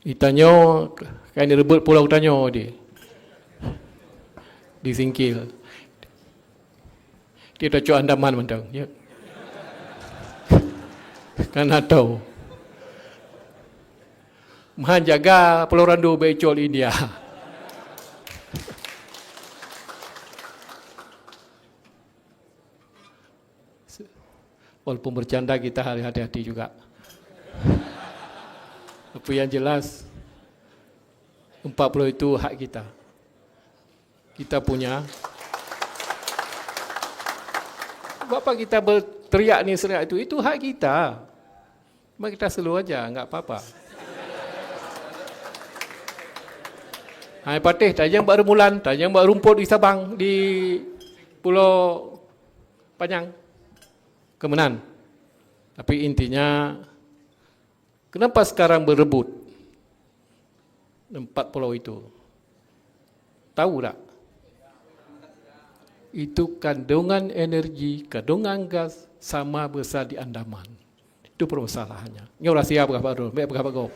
Ditanya, kan dia rebut pulau tanya dia. Disingkir. Dia tak cakap Andaman mentang. Ya. Kan tahu. Mahan jaga Pulau Randu becol India. Walaupun bercanda kita harus hati-hati juga. Tapi yang jelas 40 itu hak kita. Kita punya. Bapa kita berteriak ni seriak itu hak kita. Cuma kita slow aja, enggak apa-apa. Hai patih, tajam buat remulan, tajam buat rumput di Sabang, di Pulau Panjang. Kemenan. Tapi intinya, kenapa sekarang berebut 4 pulau itu? Tahu tak? Itu kandungan energi, kandungan gas sama besar di Andaman. Itu permasalahannya. Ini orang siap berapa dulu? Berapa kau?